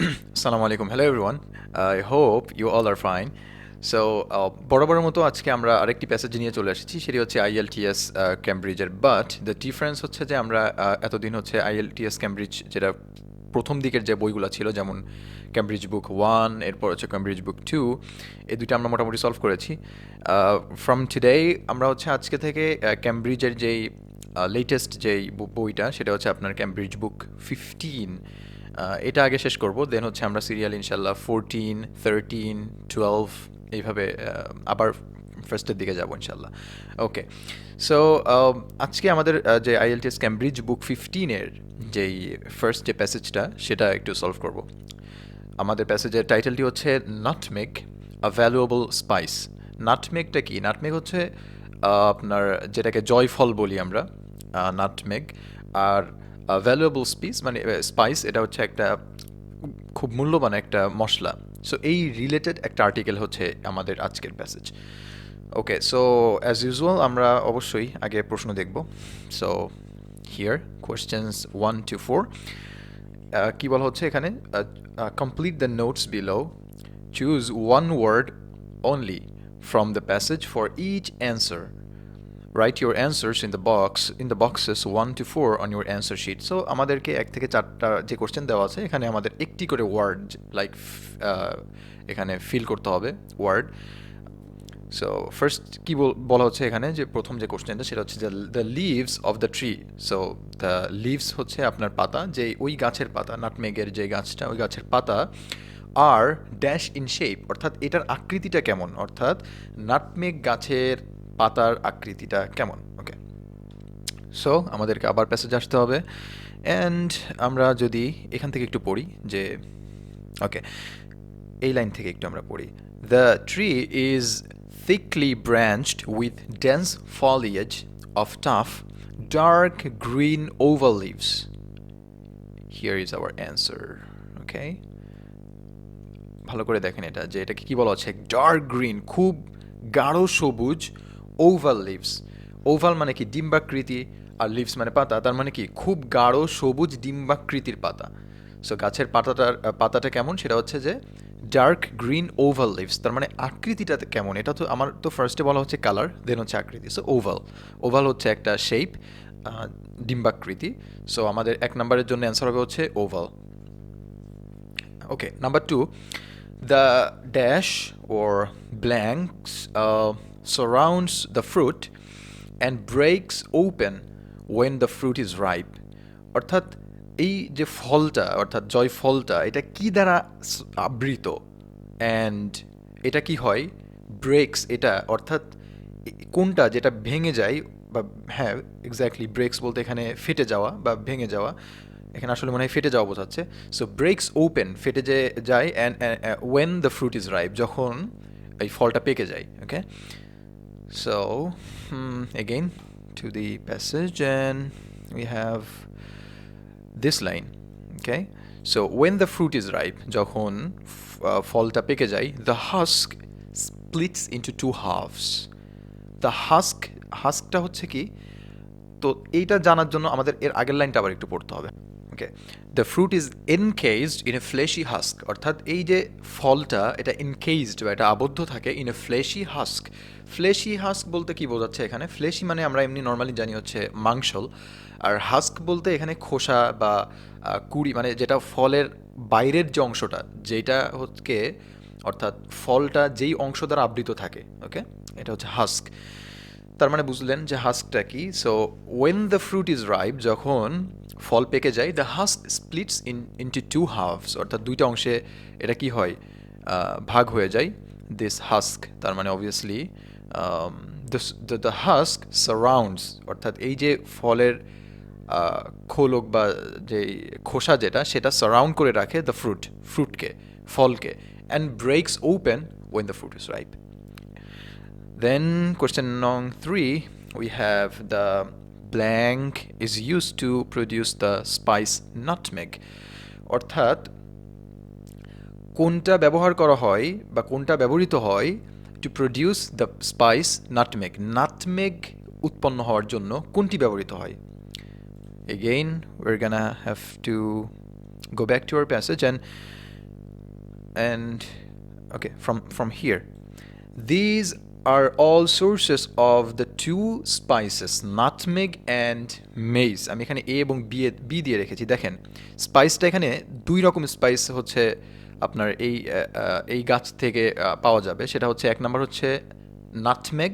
Assalamu alaikum. Hello everyone. I hope you all are fine. So বরাবরের মতো আজকে আমরা আরেকটি প্যাসেজ নিয়ে চলে এসেছি, সেটি হচ্ছে আইএলটিএস ক্যামব্রিজের। বাট দ্য ডিফারেন্স হচ্ছে যে আমরা এতদিন হচ্ছে আইএলটিএস ক্যামব্রিজ যেটা প্রথম দিকের যে বইগুলো ছিল, যেমন ক্যামব্রিজ বুক 1, এরপর হচ্ছে ক্যামব্রিজ বুক 2, এই দুইটা আমরা মোটামুটি সলভ করেছি। ফ্রম টুডে আমরা হচ্ছে আজকে থেকে ক্যামব্রিজের যেই লেটেস্ট যেই বইটা, সেটা হচ্ছে আপনার ক্যামব্রিজ বুক 15, এটা আগে শেষ করব, দেন হচ্ছে আমরা সিরিয়াল ইনশাল্লাহ 14, 13, 12 এইভাবে আবার ফার্স্টের দিকে যাব ইনশাল্লাহ। ওকে, সো আজকে আমাদের যে আইএলটিএস ক্যামব্রিজ বুক 15-এর যেই ফার্স্ট যে প্যাসেজটা, সেটা একটু সলভ করব। আমাদের প্যাসেজের টাইটেলটি হচ্ছে নাটমেগ, আ ভ্যালুয়েবল স্পাইস। নাটমেগটা কি? নাটমেগ হচ্ছে আপনার যেটাকে জয়ফল বলি আমরা, নাটমেগ। আর ভ্যালুয়েবল স্পাইস এটা হচ্ছে একটা খুব মূল্যবান একটা মশলা। সো এই রিলেটেড একটা আর্টিকেল হচ্ছে আমাদের আজকের passage. Okay, so as usual আমরা অবশ্যই আগে প্রশ্ন দেখব। So here questions 1 to 4। কি বলা হচ্ছে এখানে? Complete the notes below, choose one word only from the passage for each answer, write your answers in the boxes 1 to 4 on your answer sheet. So আমাদেরকে 1 থেকে 4টা যে কোশ্চেন দেওয়া আছে, এখানে আমাদের একটি করে ওয়ার্ড লাইক এখানে ফিল করতে হবে ওয়ার্ড। সো ফার্স্ট কি বলা হচ্ছে এখানে, যে প্রথম যে কোশ্চেনটা, সেটা হচ্ছে যে the leaves of the tree. So the leaves হচ্ছে আপনার পাতা, যে ওই গাছের পাতা, নাটমেগের যে গাছটা, ওই গাছের পাতা আর ড্যাশ ইন শেপ, অর্থাৎ এটার আকৃতিটা কেমন, অর্থাৎ নাটমেগ গাছের পাতার আকৃতিটা কেমন। ওকে, সো আমাদেরকে আবার প্যাসেজ আসতে হবে, অ্যান্ড আমরা যদি এখান থেকে একটু পড়ি, যে ওকে এই লাইন থেকে একটু আমরা পড়ি। The tree is thickly branched with dense foliage of tough, dark green oval leaves. Here is our answer. Okay, ভালো করে দেখেন এটা, যে এটাকে কি বলা হচ্ছে, ডার্ক গ্রিন, খুব গাঢ় সবুজ, ওভাল লিভস। ওভাল মানে কি? ডিম্বাকৃতি, আর লিভস মানে পাতা, তার মানে কি খুব গাঢ় সবুজ ডিম্বাকৃতির পাতা। সো গাছের পাতাটা কেমন, সেটা হচ্ছে যে ডার্ক গ্রিন ওভাল লিভস, তার মানে আকৃতিটা কেমন। এটা তো আমার তো ফার্স্টে বলা হচ্ছে কালার, দেন হচ্ছে আকৃতি। সো ওভাল, ওভাল হচ্ছে একটা শেপ, ডিম্বাকৃতি। সো আমাদের 1 নম্বরের জন্য অ্যান্সার হবে হচ্ছে oval. Okay, number 2, the dash or blanks surrounds the fruit and breaks open when the fruit is ripe. অর্থাৎ এই যে ফলটা, অর্থাৎ জয় ফলটা, এটা কি দ্বারা আবৃত, অ্যান্ড এটা কি হয়, ব্রেকস, এটা অর্থাৎ কোনটা, যেটা ভেঙে যায়, বা হ্যাঁ এক্স্যাক্টলি, ব্রেকস বলতে এখানে ফেটে যাওয়া বা ভেঙে যাওয়া, এখানে আসলে মনে হয় ফেটে যাওয়া বোঝাচ্ছে। সো ব্রেকস ওপেন, ফেটে যে যায়, and when the fruit is ripe, যখন এই ফলটা পেকে যায়। Okay, so again to the passage, and we have this line. Okay, so when the fruit is ripe, যখন ফলটা পেকে যায়, the husk splits into 2 halves. The হাস্কটা হচ্ছে কি, তো এইটা জানার জন্য আমাদের এর আগের লাইনটা আবার একটু পড়তে হবে। Okay, the fruit is encased in a fleshy husk, অর্থাৎ এই যে ফলটা, এটা এনকেজড বা এটা আবদ্ধ থাকে in a fleshy husk. Fleshy husk বলতে কি বোঝাচ্ছে এখানে? ফ্লেশি মানে আমরা এমনি নর্মালি জানি হচ্ছে মাংসল, আর হাস্ক বলতে এখানে খোসা বা কুড়ি, মানে যেটা ফলের বাইরের যে অংশটা, যেটা হচ্ছে অর্থাৎ ফলটা যেই অংশ দ্বারা আবৃত থাকে। ওকে, এটা হচ্ছে হাস্ক। তার মানে বুঝলেন যে হাস্কটা কি। So when the fruit is ripe, যখন ফল পেকে যায়, the husk splits into 2 halves, অর্থাৎ দুইটা অংশে এটা কি হয়, ভাগ হয়ে যায়। দিস হাস্ক, তার মানে অবভিয়াসলি দ্য হাস্ক সারাউন্ডস, অর্থাৎ এই যে ফলের খোলক বা যে খোসা যেটা, সেটা সারাউন্ড করে রাখে দ্য ফ্রুটকে, ফলকে, and breaks open when the fruit is ripe. Then question number 3, we have the blank is used to produce the spice nutmeg. অর্থাৎ কোনটা ব্যবহার করা হয় বা কোনটা ব্যবহৃত হয় to produce the spice nutmeg. Nutmeg উৎপন্ন হওয়ার জন্য কোনটি ব্যবহৃত হয়? Again, we're gonna have to go back to our passage, and and okay, from here, these are all sources of the two spices nutmeg and mace. আমি এখানে a এবং b দিয়ে রেখেছি। দেখেন স্পাইসটা এখানে দুই রকম স্পাইস হচ্ছে আপনার এই গাছ থেকে পাওয়া যাবে। সেটা হচ্ছে এক নাম্বার হচ্ছে নাটমেগ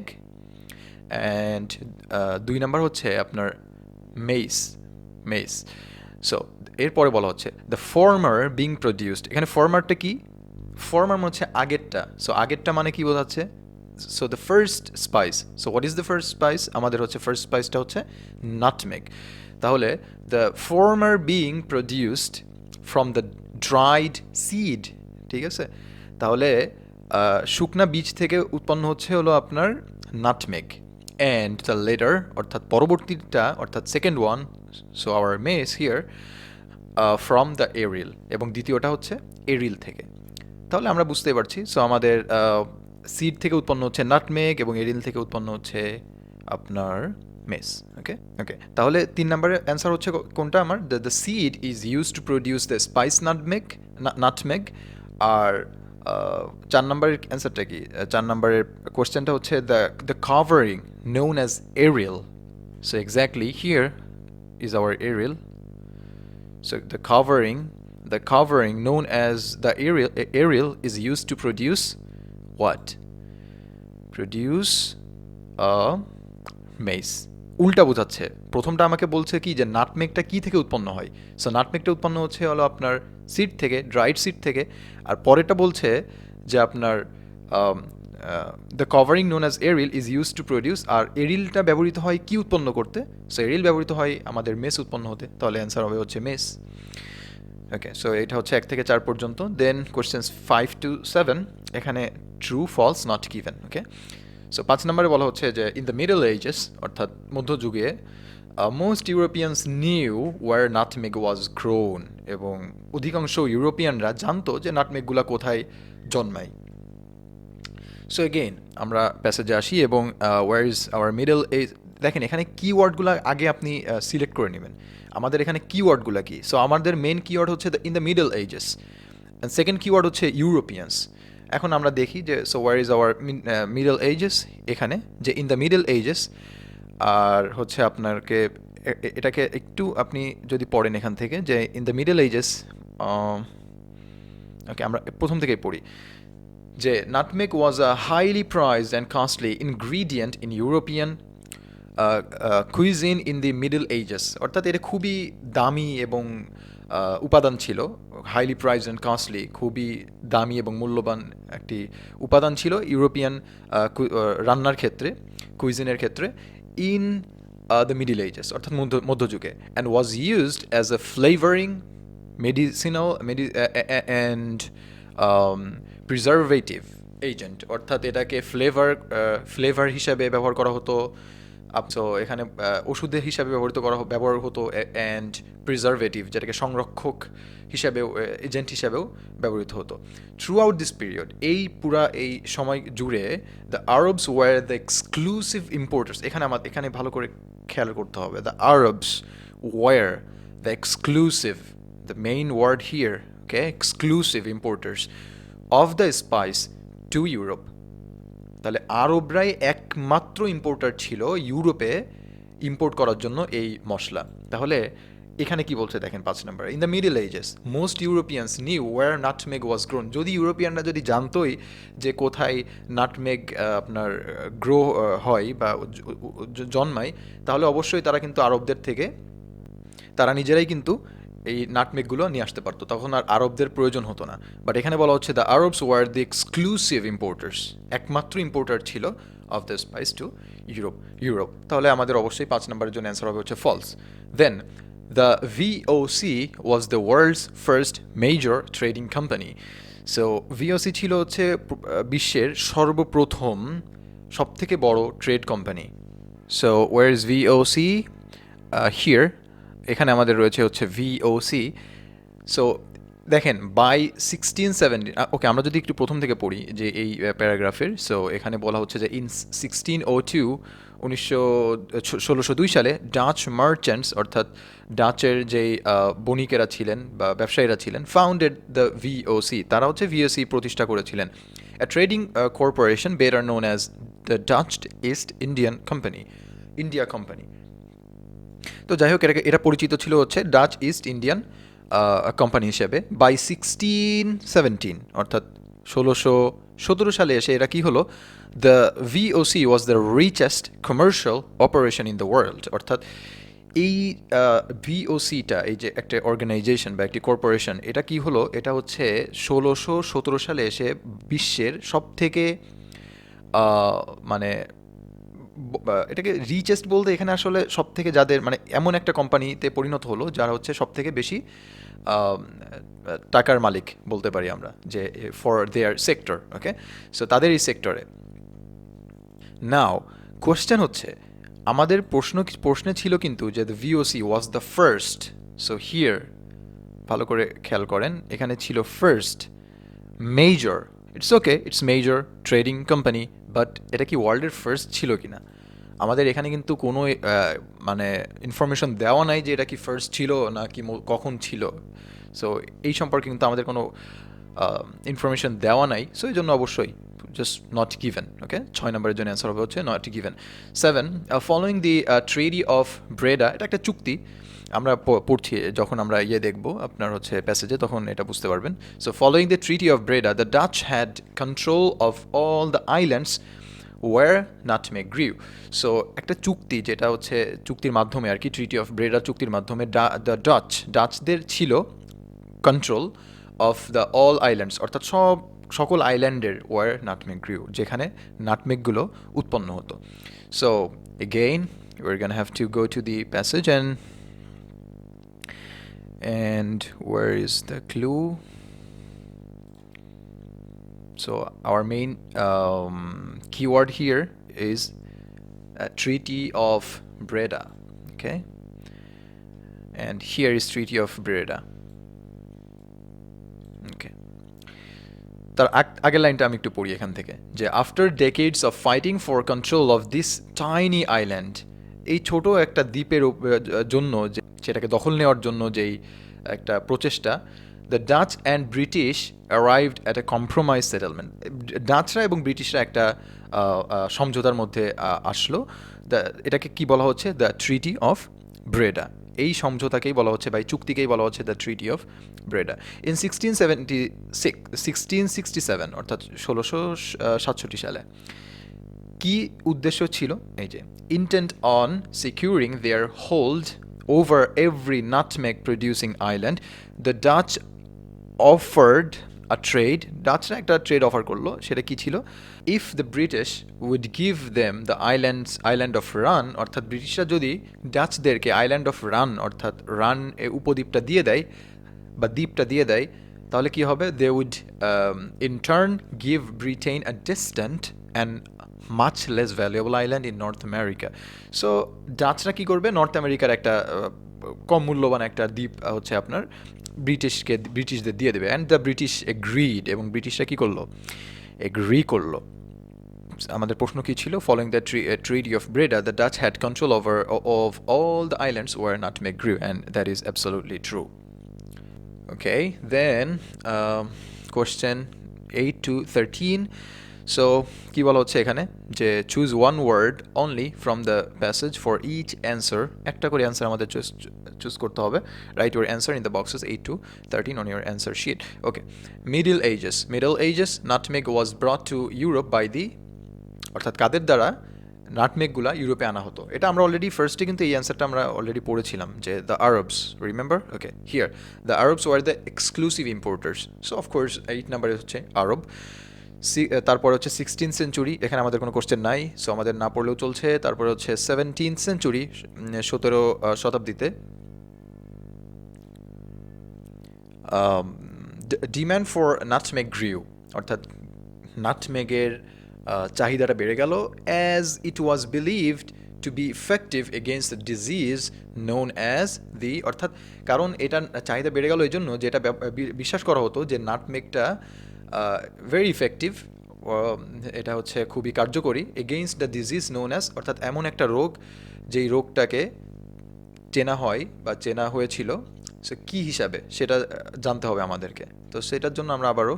অ্যান্ড দুই নাম্বার হচ্ছে আপনার মেস। সো এরপরে বলা হচ্ছে দ্য ফর্মার বিং প্রডিউসড। এখানে ফর্মারটা কি? ফর্মার হচ্ছে আগেরটা। সো আগেরটা মানে কি বোঝাচ্ছে? So the first spice. So what is the first spice? আমাদের হচ্ছে ফার্স্ট স্পাইসটা হচ্ছে নাটমেগ। তাহলে the former being produced from the dried seed, ঠিক আছে? তাহলে শুকনা বীজ থেকে উৎপন্ন হচ্ছে হলো আপনার নাটমেগ, অ্যান্ড দ্য লেটার অর্থাৎ পরবর্তীটা অর্থাৎ second one, so our mace here, from the aril, এবং দ্বিতীয়টা হচ্ছে এরিল থেকে। তাহলে আমরা বুঝতেই পারছি। সো আমাদের সিড থেকে উৎপন্ন হচ্ছে নাটমেগ এবং এরিল থেকে উৎপন্ন হচ্ছে আপনার মেস। ওকে ওকে, তাহলে 3 নম্বরের অ্যান্সার হচ্ছে কোনটা আমার? The seed is use to produce the spice nutmeg. আর 4 নম্বরের অ্যান্সারটা কি? 4 নম্বরের কোয়েশ্চেনটা হচ্ছে the covering known as aril. So exactly here is our aril. So the covering known as the aerial is used to produce what? Produce a maize. উল্টা বোঝাচ্ছে। প্রথমটা আমাকে বলছে কি যে নাটমেগটা কি থেকে উৎপন্ন হয়। সো নাটমেগটা উৎপন্ন হচ্ছে হলো আপনার সিড থেকে, ড্রাইড সিড থেকে। আর পরেরটা বলছে যে আপনার the covering known as aril is use to produce, আর এরিলটা ব্যবহৃত হয় কি উৎপন্ন করতে? সো এরিল ব্যবহৃত হয় আমাদের মেস উৎপন্ন হতে। তাহলে অ্যান্সার হবে হচ্ছে মেস। ওকে, সো এটা হচ্ছে 1 থেকে 4 পর্যন্ত। দেন কোয়েশ্চেন্স 5 to 7, এখানে true false not given. Okay, so 5 নম্বরে বলা হচ্ছে যে ইন দ্য মিডল এজেস অর্থাৎ মধ্যযুগে most Europeans knew where nutmeg was grown, এবং অধিকাংশ ইউরোপিয়ানরা জানতো যে নাটমেগগুলা কোথায় জন্মায়। সো এগেইন আমরা প্যাসেজে আসি এবং where is our Middle Age. দেখেন এখানে কিওয়ার্ডগুলো আগে আপনি সিলেক্ট করে নেবেন। আমাদের এখানে কিওয়ার্ডগুলো কি? সো আমাদের মেন কিওয়ার্ড হচ্ছে in the Middle Ages, and second keyword হচ্ছে ইউরোপিয়ানস। এখন আমরা দেখি যে so where is our Middle Ages, এখানে যে ইন দ্য মিডল এজেস, আর হচ্ছে আপনাকে এটাকে একটু আপনি যদি পড়েন এখান থেকে যে in the Middle Ages. Okay, আমরা প্রথম থেকেই পড়ি যে nutmeg was a highly prized and costly ingredient in European cuisine in the Middle Ages. অর্থাৎ এটা খুবই দামি এবং উপাদান ছিল। হাইলি প্রাইজড অ্যান্ড কস্টলি, খুবই দামি এবং মূল্যবান একটি উপাদান ছিল ইউরোপিয়ান রান্নার ক্ষেত্রে, কুইজিনের ক্ষেত্রে, ইন দ্য মিডল এজেস অর্থাৎ মধ্যযুগে, and was used as a flavouring medicinal and preservative agent. অর্থাৎ এটাকে ফ্লেভার হিসাবে ব্যবহার করা হতো। সো এখানে ওষুধের হিসাবে ব্যবহার হতো, অ্যান্ড প্রিজারভেটিভ যেটাকে সংরক্ষক হিসাবেও, এজেন্ট হিসাবেও ব্যবহৃত হতো। থ্রু আউট দিস পিরিয়ড, এই সময় জুড়ে the Arabs were the exclusive importers. এখানে ভালো করে খেয়াল করতে হবে। The Arabs were the exclusive, the main word here, okay, exclusive importers of the spice to Europe. তাহলে আরবরাই একমাত্র ইম্পোর্টার ছিল ইউরোপে ইম্পোর্ট করার জন্য এই মশলা। তাহলে এখানে কি বলছে দেখেন 5 নম্বর, in the Middle Ages most Europeans knew where nutmeg was grown. যদি ইউরোপিয়ানরা যদি জানতোই যে কোথায় নাটমেগ আপনার গ্রো হয় বা জন্মায়, তাহলে অবশ্যই তারা কিন্তু আরবদের থেকে তারা নিজেরাই কিন্তু এই নাটমেগগুলো নিয়ে আসতে পারতো, তখন আর আরবদের প্রয়োজন হতো না। বাট এখানে বলা হচ্ছে the Arabs were the exclusive importers, একমাত্র ইম্পোর্টার ছিল of the spice to Europe. তাহলে আমাদের অবশ্যই 5 নম্বরের জন্য অ্যান্সার হবে হচ্ছে false. Then the VOC was the world's first major trading company. So VOC ছিল হচ্ছে বিশ্বের সর্বপ্রথম সবথেকে বড় trade company. So where is VOC? Here, এখানে আমাদের রয়েছে হচ্ছে VOC। সো দেখেন বাই 1670, ওকে আমরা যদি একটু প্রথম থেকে পড়ি যে এই প্যারাগ্রাফের, সো এখানে বলা হচ্ছে যে ইন 1602, 1602 সালে ডাচ মার্চেন্টস অর্থাৎ ডাচের যেই বণিকেরা ছিলেন বা ব্যবসায়ীরা ছিলেন ফাউন্ডেড দ্য ভিওসি, তারা হচ্ছে ভিওসি প্রতিষ্ঠা করেছিলেন, a trading corporation better known as the Dutch East Indian company, India company. তো যাই হোক এটা পরিচিত ছিল হচ্ছে ডাচ ইস্ট ইন্ডিয়ান কোম্পানি হিসেবে। বাই 1617 অর্থাৎ 1617 সালে এসে এরা কি হলো, the VOC was the richest commercial operation in the world, অর্থাৎ এই ভিওসিটা এই যে একটা অর্গানাইজেশন বা একটি কর্পোরেশন, এটা কি হলো, এটা হচ্ছে 1617 সালে এসে বিশ্বের সব থেকে মানে এটাকে রিচেস্ট বলতে এখানে আসলে সব থেকে যাদের মানে এমন একটা কোম্পানিতে পরিণত হলো যারা হচ্ছে সব থেকে বেশি টাকার মালিক বলতে পারি আমরা, যে for their sector, okay, so তাদের এই সেক্টরে। নাও কোয়েশ্চেন হচ্ছে, আমাদের প্রশ্নে ছিল কিন্তু যে the VOC was the first, so here ভালো করে খেয়াল করেন, এখানে ছিল first major, it's okay, it's major trading company, but এটা কি ওয়ার্ল্ডের ফার্স্ট ছিল কিনা আমাদের এখানে কিন্তু কোনো মানে ইনফরমেশন দেওয়া নাই যে এটা কি ফার্স্ট ছিল না কি কখন ছিল, সো এই সম্পর্কে কিন্তু আমাদের কোনো ইনফরমেশন দেওয়া নাই, সো এই জন্য অবশ্যই জাস্ট নট গিভেন, ওকে, 6 নম্বরের জন্য অ্যান্সার হবে হচ্ছে not given. 7, following the treaty of Breda, এটা একটা চুক্তি, আমরা পড়ছি যখন আমরা দেখব আপনার হচ্ছে প্যাসেজে তখন এটা বুঝতে পারবেন। So following the treaty of Breda the Dutch had control of all the islands where nutmeg grew. So একটা চুক্তি যেটা হচ্ছে চুক্তির মাধ্যমে আর কি, ট্রিটি অফ ব্রেডা চুক্তির মাধ্যমে দ্য ডাচদের ছিল control of the all islands, অর্থাৎ সকল আইল্যান্ডের ওয়ার নাটমেগ গ্রিউ, যেখানে নাটমেগগুলো উৎপন্ন হতো। So again we're gonna have to go to the passage and where is the clue? So our main keyword here is Treaty of Breda, okay, and here is Treaty of Breda, okay. তার আগের লাইনটা আমি একটু পড়ি এখান থেকে, যে after decades of fighting for control of this tiny island, এই ছোট একটা দ্বীপের জন্য সেটাকে দখল নেওয়ার জন্য যেই একটা প্রচেষ্টা, the Dutch and British arrived at a compromise settlement, ডাচরা এবং ব্রিটিশরা একটা সমঝোতার মধ্যে আসলো, এটাকে কি বলা হচ্ছে, দ্য ট্রিটি অফ ব্রেডা, এই সমঝোতাকেই বলা হচ্ছে বা এই চুক্তিকেই বলা হচ্ছে the treaty of Breda. In 1667 অর্থাৎ 1667 সালে কি উদ্দেশ্য ছিল, এই যে intent on securing their hold over every nutmeg producing island, the Dutch offered a trade, ডাচরা একটা ট্রেড অফার করলো, সেটা কি ছিল, if the British would give them the island of Run, অর্থাৎ ব্রিটিশরা যদি ডাচদেরকে আইল্যান্ড অফ রান অর্থাৎ রান উপদ্বীপটা দিয়ে দেয় বা দ্বীপটা দিয়ে দেয়, তাহলে কি হবে, দে would in turn give Britain a distant and much less valuable island in North America. So ডাচরা কী করবে, নর্থ আমেরিকার একটা কম মূল্যবান একটা দ্বীপ হচ্ছে আপনার ব্রিটিশদের দিয়ে দেবে, অ্যান্ড দ্য ব্রিটিশ এগ্রিড, এবং ব্রিটিশরা কী করলো, এগ্রি করলো। আমাদের প্রশ্ন কী ছিল, following the treaty of Breda the Dutch had control over of all the islands where nutmeg grew, and that is absolutely true. Okay, then question 8 to 13. So কি বলা হচ্ছে এখানে, যে choose one word only from the passage for each answer, একটা করে answer আমাদের choose করতে হবে। Write your answer in the boxes 8 to 13 on your answer sheet. Okay, Middle Ages nutmeg was brought to Europe by the, অর্থাৎ কাদের দ্বারা নাটমেগগুলা ইউরোপে আনা হতো, এটা আমরা অলরেডি ফার্স্টে কিন্তু এই অ্যান্সারটা আমরা অলরেডি পড়েছিলাম, যে the Arabs, remember, okay, here the Arabs were the exclusive importers, so of course 8 নাম্বারে হচ্ছে আরব। তারপরে হচ্ছে 16th সেঞ্চুরি, এখানে আমাদের কোনো কোশ্চেন নাই, সো আমাদের না পড়লেও চলছে। তারপরে হচ্ছে 17th সেঞ্চুরি, 17 শতাব্দীতে ডিম্যান্ড ফর নাটমেগ গ্রিউ, অর্থাৎ নাটমেগের চাহিদাটা বেড়ে গেল, as it was believed to be effective against the disease known as the অর্থাৎ কারণ এটার চাহিদা বেড়ে গেল এই জন্য যে এটা বিশ্বাস করা হতো যে নাটমেগটা ভেরি ইফেক্টিভ, এটা হচ্ছে খুবই কার্যকরী against the disease known as, অর্থাৎ এমন একটা রোগ যেই রোগটাকে চেনা হয় বা চেনা হয়েছিল, সে কী হিসাবে সেটা জানতে হবে আমাদেরকে। তো সেটার জন্য আমরা আবারও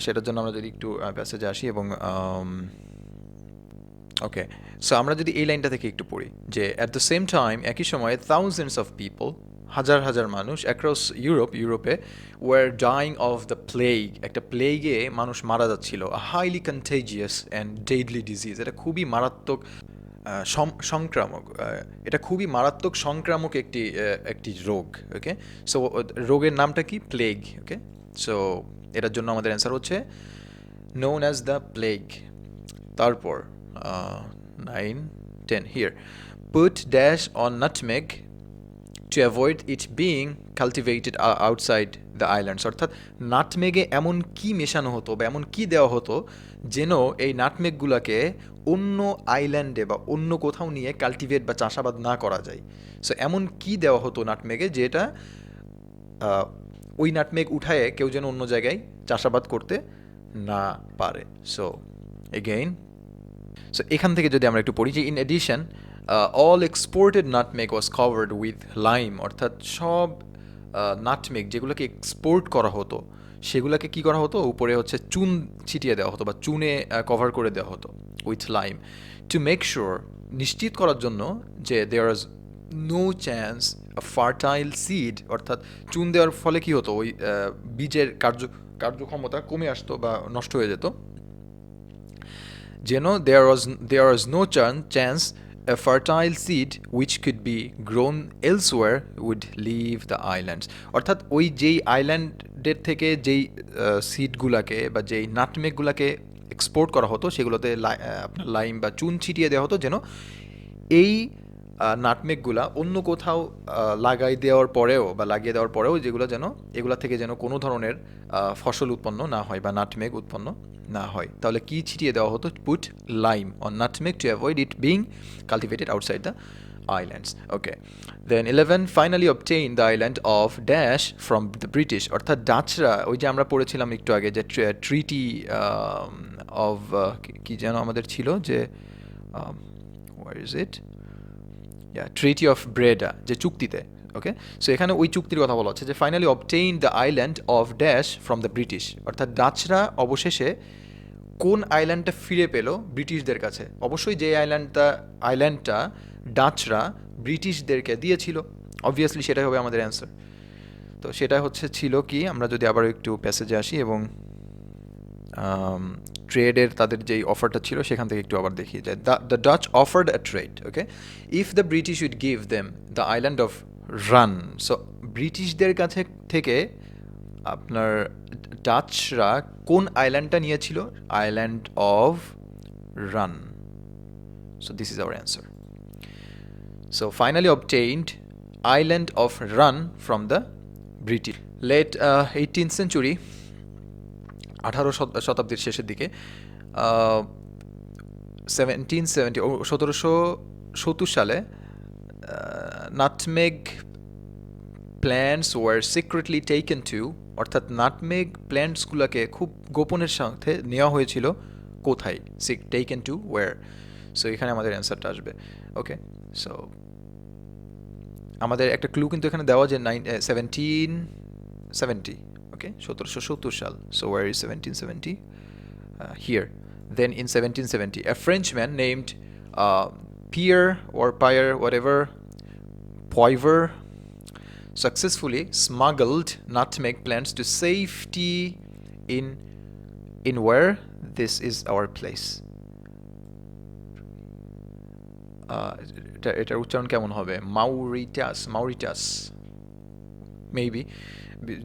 সেটার জন্য আমরা যদি একটু প্যাসেজে আসি এবং ওকে, সো আমরা যদি এই লাইনটা থেকে একটু পড়ি যে অ্যাট দ্য সেম টাইম, একই সময়ে থাউজেন্ডস অফ পিপল, হাজার হাজার মানুষ অ্যাক্রস ইউরোপে were dying of the plague, একটা প্লেগে মানুষ মারা যাচ্ছিল, highly contagious and deadly disease, এটা খুবই মারাত্মক সংক্রামক, এটা খুবই মারাত্মক সংক্রামক একটি রোগ। ওকে, সো রোগের নামটা কি? প্লেগ। ওকে, সো এটার জন্য আমাদের অ্যান্সার হচ্ছে known as the plague. তারপর 9, 10 here. Put dash on nutmeg to avoid it being cultivated outside the islands. অর্থাৎ নাটমেগে এমন কি মেশানো হতো বা এমন কি দেওয়া হতো যেন এই নাটমেগগুলোকে অন্য আইল্যান্ডে বা অন্য কোথাও নিয়ে কাল্টিভেট বা চাষাবাদ না করা যায়। সো এমন কি দেওয়া হতো নাটমেগে যেটা ওই নাটমেগ উঠায়ে কেউ যেন অন্য জায়গায় চাষাবাদ করতে না পারে। সো এগেইন, সো এখান থেকে যদি আমরা একটু পড়ি যে in addition all exported nutmeg was covered with lime, অর্থাৎ সব নাটমেগ যেগুলোকে এক্সপোর্ট করা হতো সেগুলোকে কি করা হতো, উপরে হচ্ছে চুন ছিটিয়ে দেওয়া হতো বা চুনে কভার করে দেওয়া হতো with lime, to make sure, নিশ্চিত করার জন্য যে there is no chance fertile seed, অর্থাৎ চুন দেওয়ার ফলে কি হতো, ওই বীজের কার্যক্ষমতা কমে আসতো বা নষ্ট হয়ে যেত, যেন there was no chance a fertile seed which could be grown elsewhere would leave the islands. অর্থাৎ ওই যেই আইল্যান্ডের থেকে যেই সিডগুলাকে বা যেই নাটমেগগুলাকে এক্সপোর্ট করা হতো সেগুলোতে আপনার লাইম বা চুন ছিটিয়ে দেওয়া হতো যেন এই নাটমেগগুলা অন্য কোথাও লাগিয়ে দেওয়ার পরেও যেগুলো যেন এগুলা থেকে যেন কোনো ধরনের ফসল উৎপন্ন না হয় বা নাটমেগ উৎপন্ন না হয়। তাহলে কি ছিটিয়ে দেওয়া হতো? Put lime on nutmeg to avoid it being cultivated outside the islands. Okay, then 11, finally obtained the island of dash from the British, অর্থাৎ ডাচরা, ওই যে আমরা পড়েছিলাম একটু আগে যে ট্রিটি অফ কি যেন আমাদের ছিল যে where is it, treaty of Breda, যে চুক্তিতে। ওকে, সো এখানে ওই চুক্তির কথা বলা হচ্ছে যে finally obtain the island of dash from the British, অর্থাৎ ডাচরা অবশেষে কোন আইল্যান্ডটা ফিরে পেল ব্রিটিশদের কাছে, অবশ্যই যে আইল্যান্ডটা ডাচরা ব্রিটিশদেরকে দিয়েছিল, অবভিয়াসলি সেটাই হবে আমাদের অ্যান্সার। তো সেটা ছিল কি, আমরা যদি আবার একটু প্যাসেজে আসি এবং ট্রেডের তাদের যেই অফারটা ছিল সেখান থেকে একটু আবার দেখি যে the Dutch offered a trade, okay, if the British would give them the island of Run. So ব্রিটিশদের কাছে থেকে আপনার ডাচরা কোন আইল্যান্ডটা নিয়েছিল? Island of Run. So this is our answer. So finally obtained island of Run from the British. Late 18th century, 18 শতাব্দীর শেষের দিকে, 1770 সালে nutmeg plants were secretly taken to, অর্থাৎ নাটমেগ প্ল্যান্টসগুলোকে খুব গোপনের সাথে নেওয়া হয়েছিল কোথায়? Taken to war. সো এখানে আমাদের অ্যান্সারটা আসবে। ওকে, সো আমাদের একটা ক্লু কিন্তু এখানে দেওয়া যে 1770, okay, 1770 সাল. So where is 1770? Here. Then in 1770, a Frenchman named Pierre, whatever, Poivre, successfully smuggled nutmeg plants to safety in where? This is our place. এটার উচ্চারণ কেমন হবে? মাউরিটাস মেবি,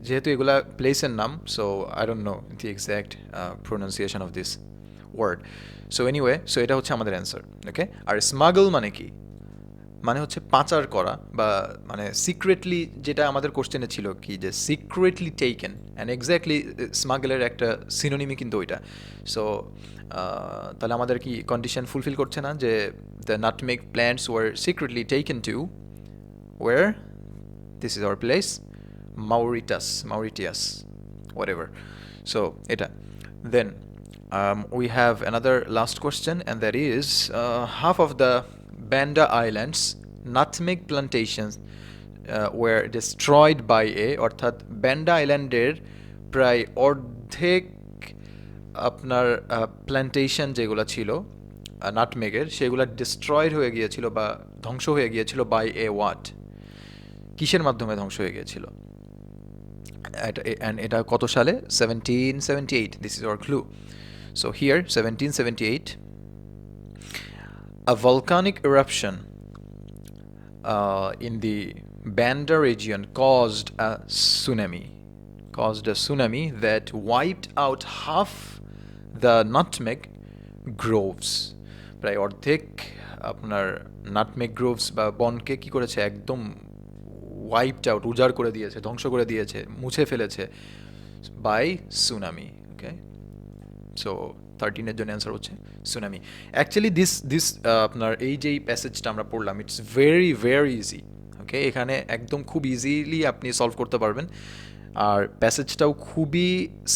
যেহেতু এগুলা প্লেসের নাম, so I don't know the exact pronunciation of this word. So anyway, so এটা হচ্ছে আমাদের অ্যান্সার। ওকে, আর স্মাগল মানে কি? মানে হচ্ছে পাচার করা বা মানে সিক্রেটলি, যেটা আমাদের কোশ্চেনে ছিল কি যে সিক্রেটলি টেকেন, অ্যান্ড এক্স্যাক্টলি স্মাগলের একটা সিনোনিমই কিন্তু ওইটা। সো তাহলে আমাদের কি কন্ডিশন ফুলফিল করছে না যে the nutmeg plants were secretly taken to war, this is our place, Mauritius, whatever. So এটা. Then we have another last question, and that is half of the Banda Islands nutmeg plantations were destroyed by a, অর্থাৎ ব্যান্ডা আইল্যান্ডের প্রায় অর্ধেক আপনার plantation যেগুলো ছিল নাটমেগের, সেগুলো destroyed হয়ে গিয়েছিল বা ধ্বংস হয়ে গিয়েছিল বাই এ ওয়াট, কিসের মাধ্যমে ধ্বংস হয়ে গিয়েছিল? And এটা কত সালে? 1778. This is our clue. So here 1778, a volcanic eruption in the Banda region caused a tsunami that wiped out half the nutmeg groves. প্রায় অর্ধেক আপনার নাটমেগ গ্রোভস বা বনকে কি করেছে, একদম ওয়াইপড আউট, উজাড় করে দিয়েছে, ধ্বংস করে দিয়েছে, মুছে ফেলেছে বাই সুনামি। ওকে, সো 13-এর জন্য অ্যান্সার হচ্ছে সুনামি। অ্যাকচুয়ালি দিস আপনার এই যেই প্যাসেজটা আমরা পড়লাম, ইটস ভেরি ভেরি ইজি। ওকে, এখানে একদম খুব ইজিলি আপনি সলভ করতে পারবেন, আর প্যাসেজটাও খুবই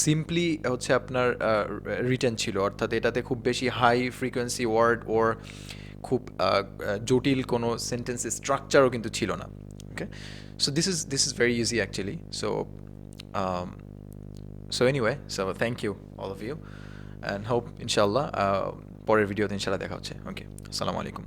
সিম্পলি হচ্ছে আপনার রিটেন ছিল, অর্থাৎ এটাতে খুব বেশি হাই ফ্রিকোয়েন্সি ওয়ার্ড ওর খুব জটিল কোনো সেন্টেন্স স্ট্রাকচারও কিন্তু ছিল না। Okay, so this is very easy actually. So anyway, so thank you all of you, and hope inshallah পরের ভিডিওতে ইনশাআল্লাহ দেখা হচ্ছে। ওকে, আসসালামু আলাইকুম।